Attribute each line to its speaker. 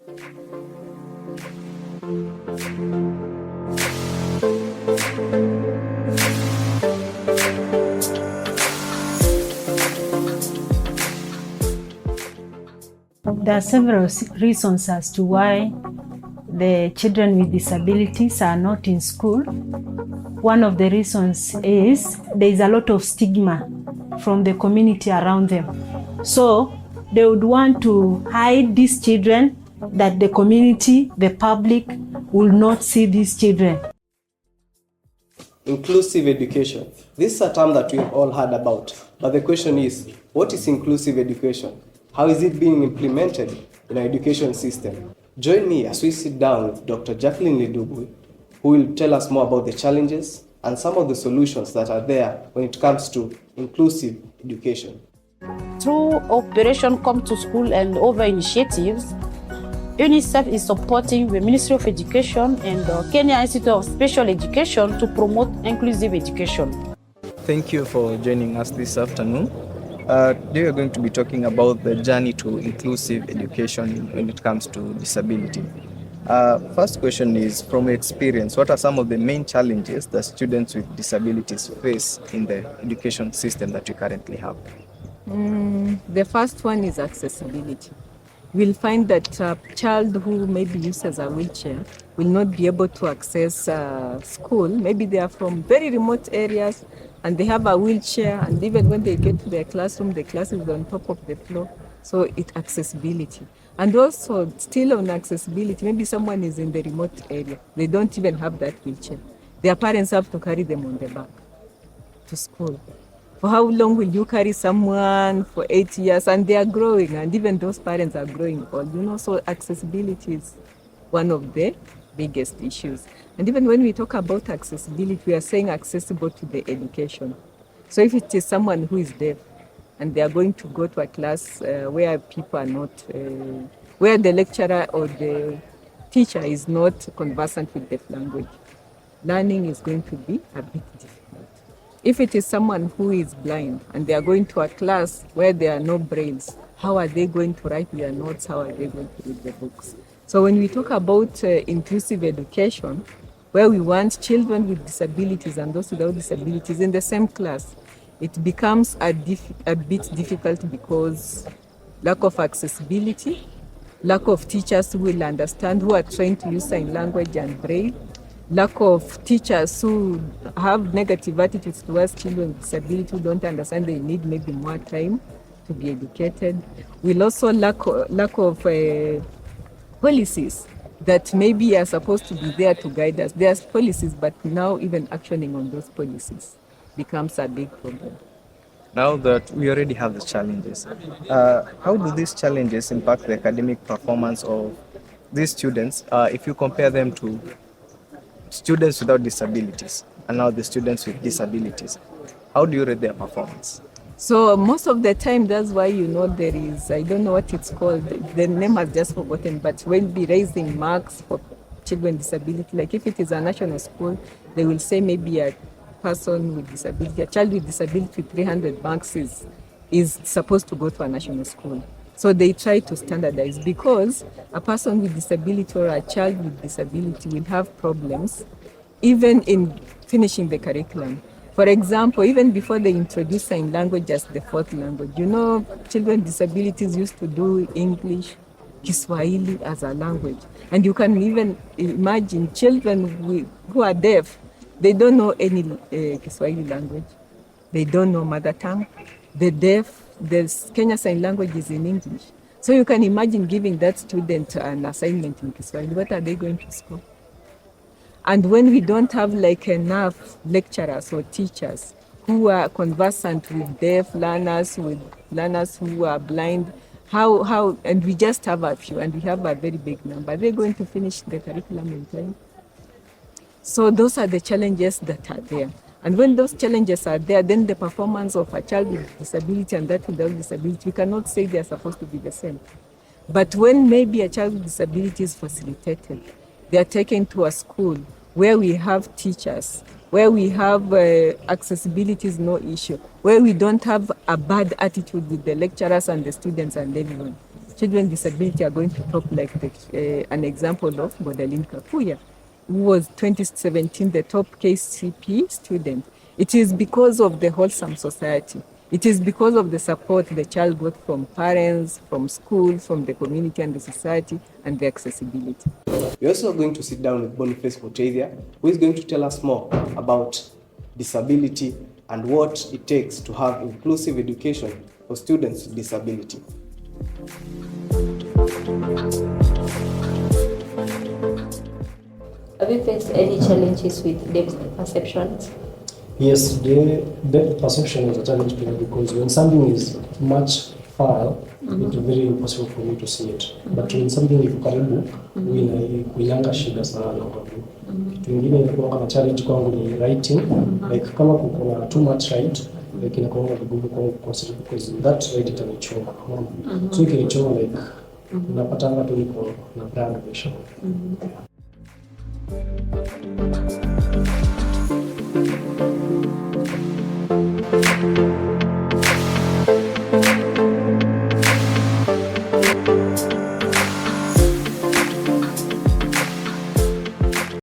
Speaker 1: There are several reasons as to why the children with disabilities are not in school. One of the reasons is there is a lot of stigma from the community around them. So they would want to hide these children, that the community, the public will not see these children.
Speaker 2: Inclusive education. This is a term that we've all heard about, but the question is, what is inclusive education? How is it being implemented in our education system? Join me as we sit down with Dr. Lidubwi, who will tell us more about the challenges and some of the solutions that are there when it comes to inclusive education.
Speaker 3: Through Operation Come to School and other initiatives, UNICEF is supporting the Ministry of Education and the Kenya Institute of Special Education to promote inclusive education.
Speaker 4: Thank you for joining us this afternoon. Today we are going to be talking about the journey to inclusive education when it comes to disability. First question is, from your experience, what are some of the main challenges that students with disabilities face in the education system that you currently have?
Speaker 5: The first one is accessibility. We'll find that a child who maybe uses a wheelchair will not be able to access school. Maybe they are from very remote areas and they have a wheelchair, and even when they get to their classroom, the class is on top of the floor. So it's accessibility. And also still on accessibility, maybe someone is in the remote area. They don't even have that wheelchair. Their parents have to carry them on the back to school. For how long will you carry someone for 8 years? And they are growing, and even those parents are growing old, so accessibility is one of the biggest issues. And even when we talk about accessibility, we are saying accessible to the education. So if it is someone who is deaf and they are going to go to a class where people are not, where the lecturer or the teacher is not conversant with deaf language, learning is going to be a bit difficult. If it is someone who is blind and they are going to a class where there are no brailles, how are they going to write their notes? How are they going to read the books? So when we talk about inclusive education, where we want children with disabilities and those without disabilities in the same class, it becomes a bit difficult because lack of accessibility, lack of teachers who will understand, who are trained to use sign language and braille, lack of teachers who have negative attitudes towards children with disability, who don't understand they need maybe more time to be educated. We'll also lack of policies that maybe are supposed to be there to guide us. There's policies, but now even actioning on those policies becomes a big problem.
Speaker 4: Now that we already have the challenges, how do these challenges impact the academic performance of these students if you compare them to students without disabilities and now the students with disabilities? How do you rate their performance?
Speaker 5: So most of the time, that's why there is, I don't know what it's called, the name has just forgotten, but we'll be raising marks for children with disability. Like if it is a national school, they will say maybe a person with disability, a child with disability with 300 marks is supposed to go to a national school. So they try to standardize, because a person with disability or a child with disability will have problems even in finishing the curriculum. For example, even before they introduce sign language as the fourth language, children with disabilities used to do English, Kiswahili as a language. And you can even imagine children who are deaf, they don't know any Kiswahili language. They don't know mother tongue. The deaf, the Kenya Sign Language is in English. So you can imagine giving that student an assignment in Kiswahili. What are they going to school? And when we don't have enough lecturers or teachers who are conversant with deaf learners, with learners who are blind, how, and we just have a few, and we have a very big number, are they going to finish the curriculum in time? So those are the challenges that are there. And when those challenges are there, then the performance of a child with disability and that without disability, we cannot say they are supposed to be the same. But when maybe a child with disability is facilitated, they are taken to a school where we have teachers, where we have accessibility is no issue, where we don't have a bad attitude with the lecturers and the students and everyone, children with disability are going to top like an example of Bodalin Kakuya, who was 2017 the top KCP student. It is because of the wholesome society. It is because of the support the child got from parents, from school, from the community and the society, and the accessibility.
Speaker 2: We're also going to sit down with Boniface Mutavia, who is going to tell us more about disability and what it takes to have inclusive education for students with disability.
Speaker 6: Have you faced any challenges with depth perceptions?
Speaker 7: Yes, the depth perception is a challenge to me because when something is much far, it's very impossible for me to see it. But when something iko karibu, kuinanga shida sana kwa mimi. Kitu kingine inakuwa na challenge kwangu ni writing. Like kama kuna too much write, like inakuwa vigumu kwangu consider because that write itanichoma. So ikinichoma like napata tu niko na brand vision.